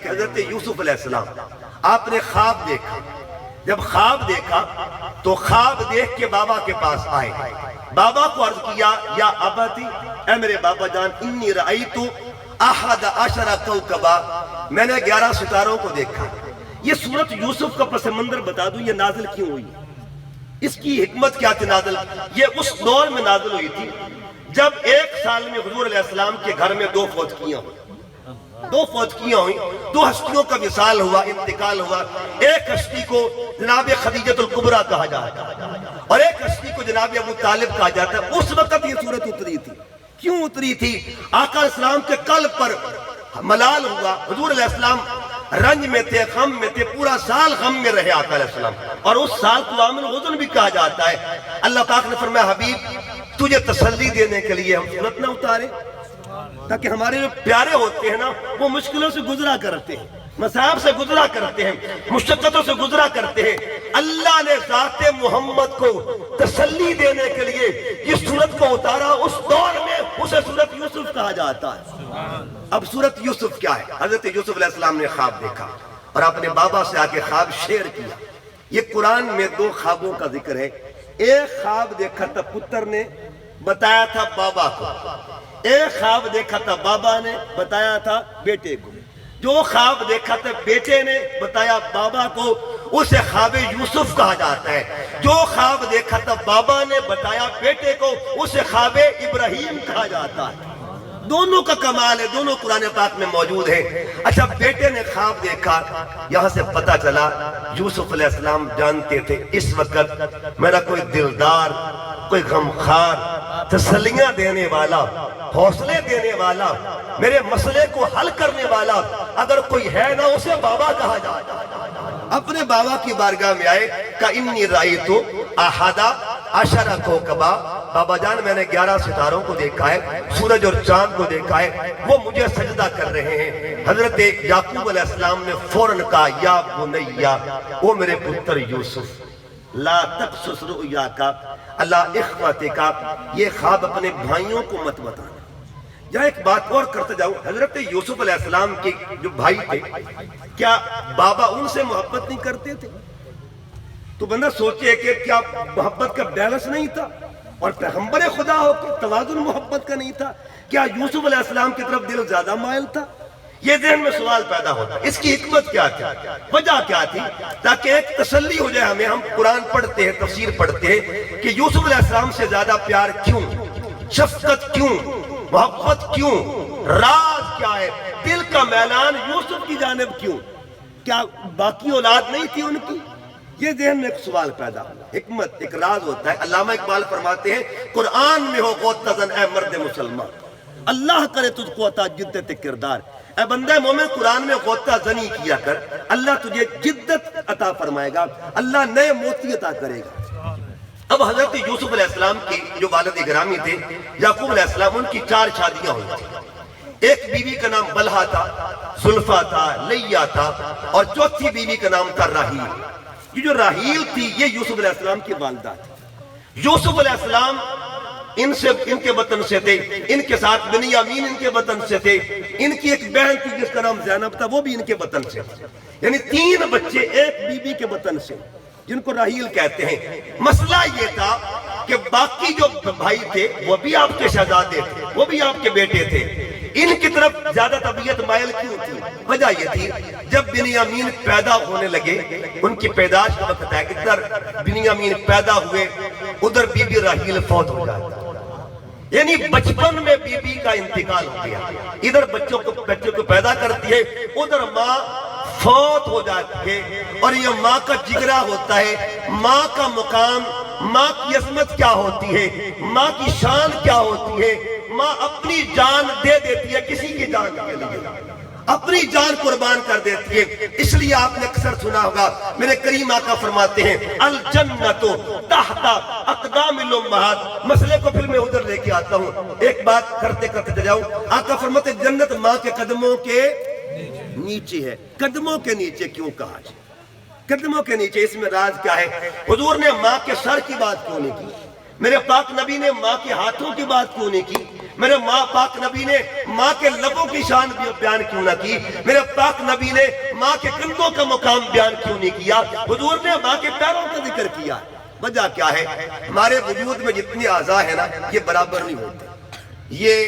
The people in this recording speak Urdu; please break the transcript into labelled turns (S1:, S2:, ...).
S1: حضرت یوسف علیہ السلام آپ نے خواب دیکھا. جب خواب دیکھا تو خواب دیکھ کے بابا کے پاس آئے. بابا کو عرض کیا یا ابتی، اے میرے بابا جان، انی رأیتو احد عشر کوکبا، میں نے 11 ستاروں کو دیکھا. یہ سورت یوسف کا پس منظر بتا دوں یہ نازل کیوں ہوئی، اس کی حکمت کیا تھی نازل. یہ اس دور میں نازل ہوئی تھی جب 1 سال میں حضور علیہ السلام کے گھر میں 2 فوتکیاں ہوئی. 2 فوتکیاں ہوئیں، 2 ہستیوں کا وصال ہوا، انتقال ہوا. ایک ہستی کو جناب خدیجۃ الکبریٰ کہا جاتا ہے اور ایک ہستی کو جناب ابو طالب کہا جاتا ہے. اس وقت یہ صورت اتری تھی. کیوں اتری تھی؟ آقا علیہ السلام کے قلب پر ملال ہوا. حضور علیہ السلام رنج میں تھے، غم میں تھے، پورا سال غم میں رہے آقا علیہ السلام، اور اس سال کو عام الغزن بھی کہا جاتا ہے. اللہ پاک نے فرمایا حبیب تجھے تسلی دینے کے لیے ہم صورت نہ اتارے تاکہ ہمارے جو پیارے ہوتے ہیں نا وہ مشکلوں سے گزرا کرتے ہیں، مصائب سے گزرا کرتے ہیں، مشقتوں سے گزرا کرتے ہیں. اللہ نے ذات محمد کو تسلی دینے کے لیے اس سورت کو اتارا. اس دور میں اسے سورت یوسف کہا جاتا ہے. اب سورت یوسف کیا ہے؟ حضرت یوسف علیہ السلام نے خواب دیکھا اور اپنے بابا سے آ کے خواب شیئر کیا. یہ قرآن میں 2 خوابوں کا ذکر ہے. ایک خواب دیکھا تھا پتر نے، بتایا تھا بابا کو. ایک خواب دیکھا تھا بابا نے، بتایا تھا بیٹے کو. جو خواب دیکھا تھا بیٹے نے، بتایا بابا کو، اسے خواب یوسف کہا جاتا ہے. جو خواب دیکھا تھا بابا نے، بتایا بیٹے کو، اسے خواب ابراہیم کہا جاتا ہے. دونوں کا کمال ہے، دونوں قرآن پاک میں موجود ہے. اچھا بیٹے نے خواب دیکھا، یہاں سے پتہ چلا یوسف علیہ السلام جانتے تھے اس وقت میرا کوئی دلدار، کوئی غمخوار، تسلیاں دینے والا، حوصلے دینے والا، میرے مسئلے کو حل کرنے والا اگر کوئی ہے نا اسے بابا کہا جاتا ہے. اپنے بابا کی بارگاہ میں آئے کہ انی رأیتو احد عشر کوکبا، بابا جان میں نے 11 ستاروں کو دیکھا ہے، سورج اور چاند کو دیکھا ہے، وہ مجھے سجدہ کر رہے ہیں. حضرت یعقوب علیہ السلام نے فوراً کہا یا بنیا، او میرے پتر یوسف، لا تقصص رؤیاک علی اخوتک، یہ خواب اپنے بھائیوں کو مت بتانا. یا ایک بات اور کرتے جاؤں، حضرت یوسف علیہ السلام کے جو بھائی تھے کیا بابا ان سے محبت نہیں کرتے تھے؟ تو بندہ سوچے کہ کیا محبت کا بیلنس نہیں تھا؟ اور پیغمبر خدا ہو کہ توازن محبت کا نہیں تھا؟ کیا یوسف علیہ السلام کی طرف دل زیادہ مائل تھا؟ یہ ذہن میں سوال پیدا ہوتا ہے. اس کی حکمت کیا تھی، وجہ کیا تھی؟ تاکہ ایک تسلی ہو جائے ہمیں. ہم قرآن پڑھتے ہیں، تفسیر پڑھتے ہیں کہ یوسف علیہ السلام سے زیادہ پیار کیوں، شفقت کیوں، محبت کیوں، راز کیا ہے، دل کا میلان یوسف کی جانب کیوں؟ کیا باقی اولاد نہیں تھی ان کی؟ یہ ذہن میں ایک سوال پیدا ہوا. حکمت ایک راز ہوتا ہے. علامہ اقبال فرماتے ہیں قرآن میں ہو غوطہ زن اے مرد مسلمان، اللہ کرے تجھ کو عطا جدت کردار. اے بندہ مومن قرآن میں غوطہ زنی کیا کر، اللہ تجھے جدت عطا فرمائے گا، اللہ نئے موتی عطا کرے گا. اب حضرت یوسف علیہ السلام کے جو والد گرامی تھے یعقوب علیہ السلام، ان کی 4 شادیاں ہوئی تھیں. ایک بیوی کا نام بلہا تھا، زلفا تھا، لیا تھا، اور چوتھی بیوی کا نام تھا راہیل. یہ جو راہیل تھی یہ یوسف علیہ السلام کی والدہ تھی. یوسف علیہ السلام ان کے وطن سے تھے، ان کے ساتھ بنیامین ان کے وطن سے تھے. ان کی ایک بہن تھی جس کا نام زینب تھا، وہ بھی ان کے وطن سے تھے. یعنی 3 بچے ایک بیوی کے وطن سے، جن کو راہیل کہتے ہیں. مسئلہ یہ تھا کہ باقی جو بھائی تھے وہ بھی آپ کے شہزادے تھے، وہ بھی آپ کے بیٹے تھے. ان کی طرف زیادہ طبیعت مائل کیوں تھی؟ وجہ یہ تھی جب بنیامین پیدا ہونے لگے، ان کی پیدائش کا وقت ہے، ادھر بنیامین پیدا ہوئے، ادھر بی بی راہیل فوت ہو جاتی. یعنی بچپن میں بی بی کا انتقال ہو گیا. ادھر بچوں کو پیدا کرتی ہے، ادھر ماں فوت ہو جاتی ہے. اور یہ ماں کا جگرہ ہوتا ہے، ماں کا مقام، ماں کی عظمت کیا ہوتی ہے، ماں کی شان کیا ہوتی ہے. ماں اپنی جان دے دیتی ہے کسی کی جان کے لیے، اپنی جان قربان کر دیتی ہے. اس لیے آپ نے اکثر سنا ہوگا میرے کریم آقا فرماتے ہیں الجنت تحت اقدام الامہات. مسئلے کو پھر میں ادھر لے کے آتا ہوں، ایک بات کرتے کرتے جاؤں. آقا فرماتے ہیں جنت ماں کے قدموں کے نیچے ہے. قدموں کے نیچے کیوں کہا جائے؟ قدموں کے نیچے، اس میں راز کیا ہے؟ حضور نے ماں کے سر کی بات کیوں نہیں کی؟ میرے پاک نبی نے ماں کے ہاتھوں کی بات کیوں نہیں کی؟ میرے ماں پاک نبی نے ماں کے لبوں کی شان بیان کیوں نہ کی؟ میرے پاک نبی نے ماں کے کندھوں کا مقام بیان کیوں نہیں کیا؟ حضور نے ماں کے پیروں کا ذکر کیا۔ وجہ کیا ہے؟ ہمارے وجود میں جتنی اعضاء ہیں نا، یہ برابر نہیں ہوتے، یہ